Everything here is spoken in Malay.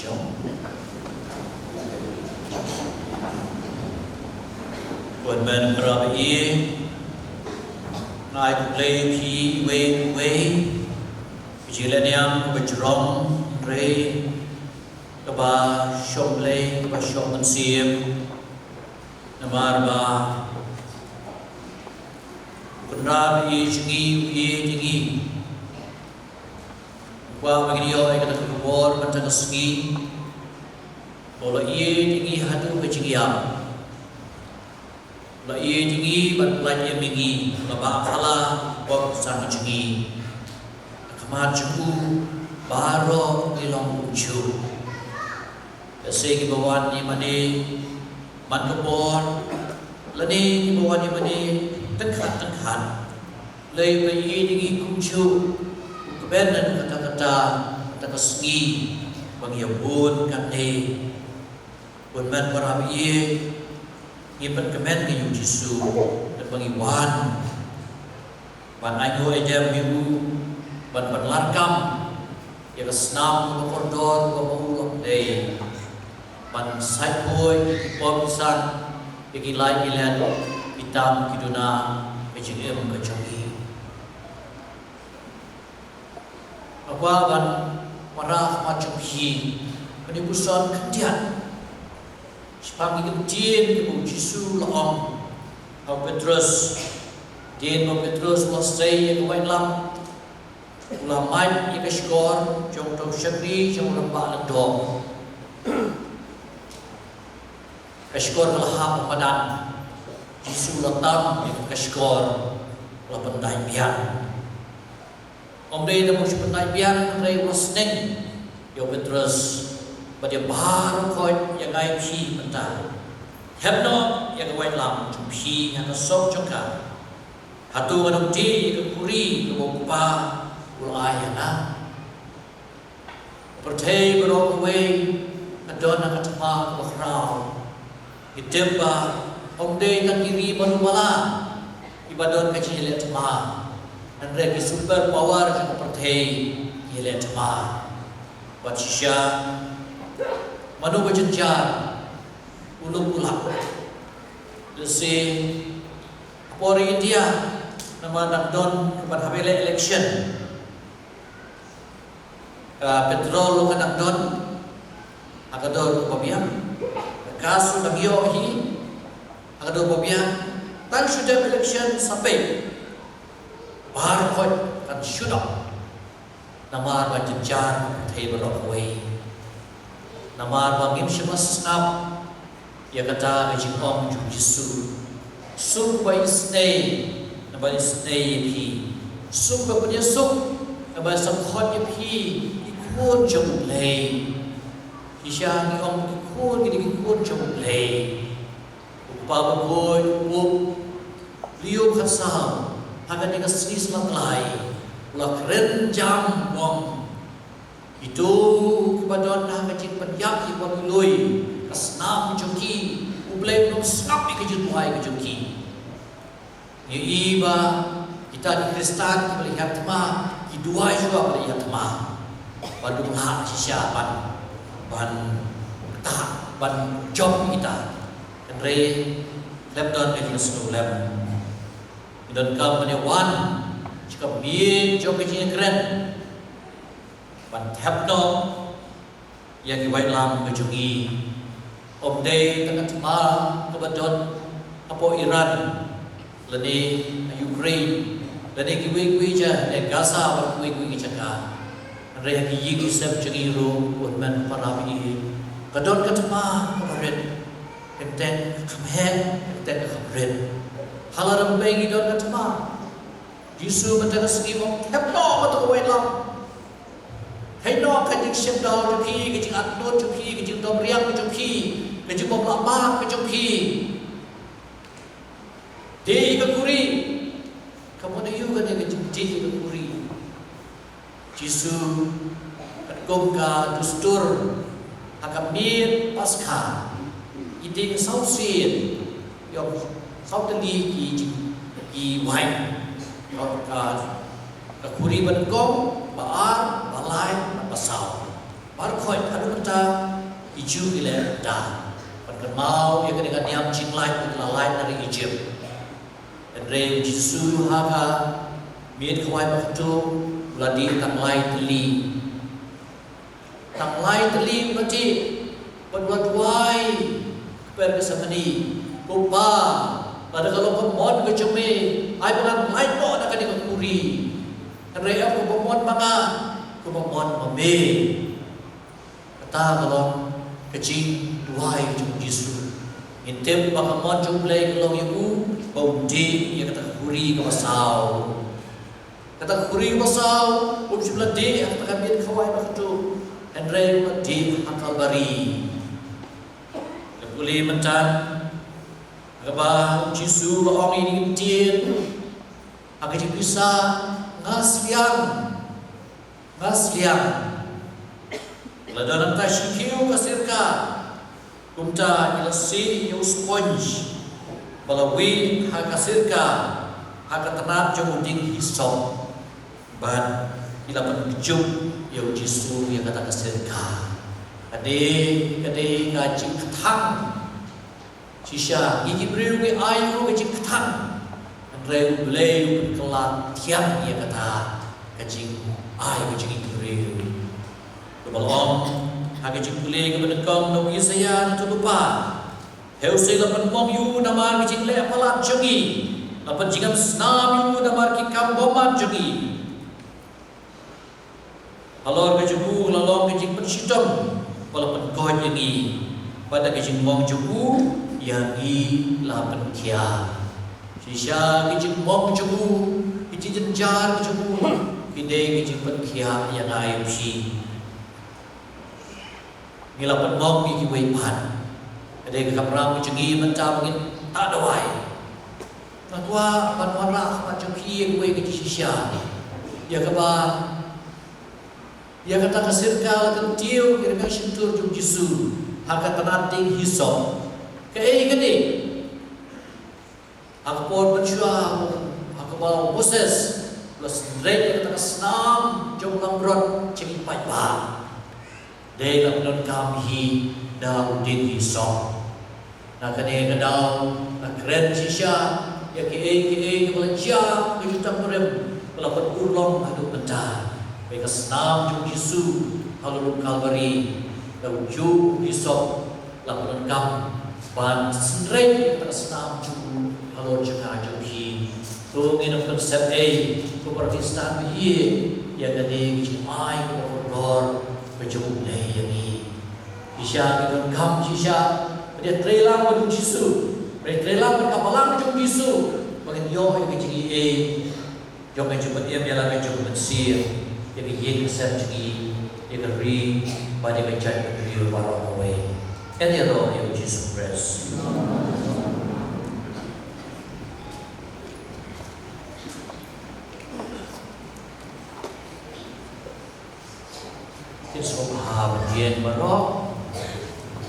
Chồng Quần bên ra bì Ngài cũng lê phí quê Chỉ lên em của bạch rong rê Các bà xông lê và xông ngân xiêm Namar ba Quần ra bì chingi Qua begini oi kata keluar macam kesengi Ola iye tinggi hadu bercingiam Ola iye tinggi berpelajah mingi Bapa kala bok sang cengi Kemat cuku baro ilong ucu Segi bawan ni mani man kebor Lani bawan ni mani tengkat Lei iye tinggi kucu Kebenan kata-kata kesengi bagi pun kate pun men para iye ngipen kemen ke Yesus dan bagi wan ayo aja miu wan larkam ya senam koridor ngomong deh wan sai boy pomsan bagi lai ilan hitam kiduna kejengem kejongi Awaban marah macam hi penipusan kendian sepangi kemtian kebu Yesus laong au Petrus din au Petrus wasai yang wain lam ulamai yang skor jong tau syakri jong lembak ledong skor kelahap padan Yesus datang yang skor lapan dai bian Om day na mo siya patay biyan Ray was neng Yo Petrus Badia baru koy Yang ay pi patay Hebno Yang away lam Jum pi Yang nasok jangka Hatu anong di Yang kuri Yang pa Ulay yan na Pertay Barok away Adon ang katama Wakraw Itemba Om day Nakiri Manumala Ibadon Kacil Atama dan regi super power yang pertei ialah tema buat sisya manu berjenjar ulung ulak desi Polri India nama nakdon kepada habile election petrol lo nakdon agador pabiam kasu bagio hi agador pabiam tan sudah election sampai Bahar koi kan sudah Namar berjenjar Thai berokwe Namar bangim semas snap Ya kata Gajing Om Jum Yesu Sung by snay Nabali snay pi Sung by punya sung Nabali samkhot ya pi Ikun jom lay Isya ni Om ikun Gini ikun jom lay Upa bagoy Up Liu khasam Hagan dengan seni selatlai Ulah keren jam wong Itu kepada nak kecil penyak Ibu biloi Kesnam joki Ublai belum snap ikejut muai kejoki Ya iba Kita di Kristan melihat tema Kedua juga melihat tema Bandu melak siapan Ban tak Ban job kita Henry Lepdon dengan snow lem Dan kau menyewan jika biar jauh kecil keren, bantapno yang diwait lam kejungi, Om day tengah tema kebetulan apa Iran, lani Ukraine, lani kiwi je, lani Gaza kiwi jaga, ada yang gigi kisah jengi ru, unman parabi, kedon ketema kemarin, enten kamhen, enten kemarin. Halaram bagi don katma Yesus mentang segi mong hepno mata away lam Heno kajing syem daw juki kajing atno juki kajing dom riang juki kajing mong lama juki Di kekuri kamu na yu kan kajing di kekuri Yesus katgom ka dustur akamir pasca Iding sausin Yung Sau tali ki wine ka kuri ban gom baar balai pasau Barkhoi adu menta iju ile da. Pada mau ia kena niam cinglai lalai dari Egypt. Dan rei Jisu haga miet kawai baktu ladi tanglai teli. Tanglai teli berarti berdua-duai kepada kesamani. Kupa pada kalau pemon ke cumi, ai bukan lain mo nak kena kuri. Rei aku pemon maka aku pemon mame. Kata kalau kecing duai cuma Yesus. Intem maka mon jumpai kalau ibu bau di ia kata kuri ke masau. Kata kuri masau, jumlah di kata kami kawai begitu. Rei di akal bari. Boleh mencan. Agak Yesus orang ini tien, agak bisa ngasliang. Ladang tak sikiu kasirka, kumta ilasi yu sponge, balawi hak kasirka, hak tenat jomuding hisop, ban ilapan kejum yu Yesus yang kata kasirka, kade kajing ketang. Sisha iki beriu ke ayu ke ciktan Andrei beliau kelat tiang ia kata kajing ayu kajing itu beriu kebalong kajing beliau ke benekong no Yesaya itu lupa heusai lapan mong yu namar kajing le apalat jongi lapan jingam senam yu namar ki kamboman jongi alor kajing lalong kajing pensidom walaupun kau jengi pada kajing mong juku yang i lapan kia, sisa kijing mong juku, kijing jenjar juku, kidai kijing pen kia yang ayam si. Ngilapan mong iki waipan, kadai kekamram kijingi mentah mungkin tak dawai. Nakwa panwara macam kia gue kijing sisa, ya kaba, ya kata kasirka lakan tiu kira sentur jum Yesus, harga tenating hisop. Kaya gini, aku pun bersyukur, aku bawa Moses, plus mereka kata senam, jom lambrot cemipai bah. Dia nak kami daun di hisop. Nak kena kedau, nak keren sisa, ya kaya kebelanjaan, kita merem, melakukan urlong aduk mentah. Mereka senam jom Yesus, kalau Kalvari, daun jum hisop, lakukan kami. Ban sendiri yang tersenam cukup kalau jengah jenghi tu minum konsep kepertistaan biye yang gede kecimai keperluan berjumpa yang ini isya dengan kam isya dia trelang berdua Yesus dia trelang berkapalang berjumpa Yesus bagian yo yang kecil jom jumpa dia biarlah jumpa sir yang yang konsep jenghi yang keri pada mencari berdiri barang away. And the Lord of Jesus Christ. It's from Harvard, Yen Marok.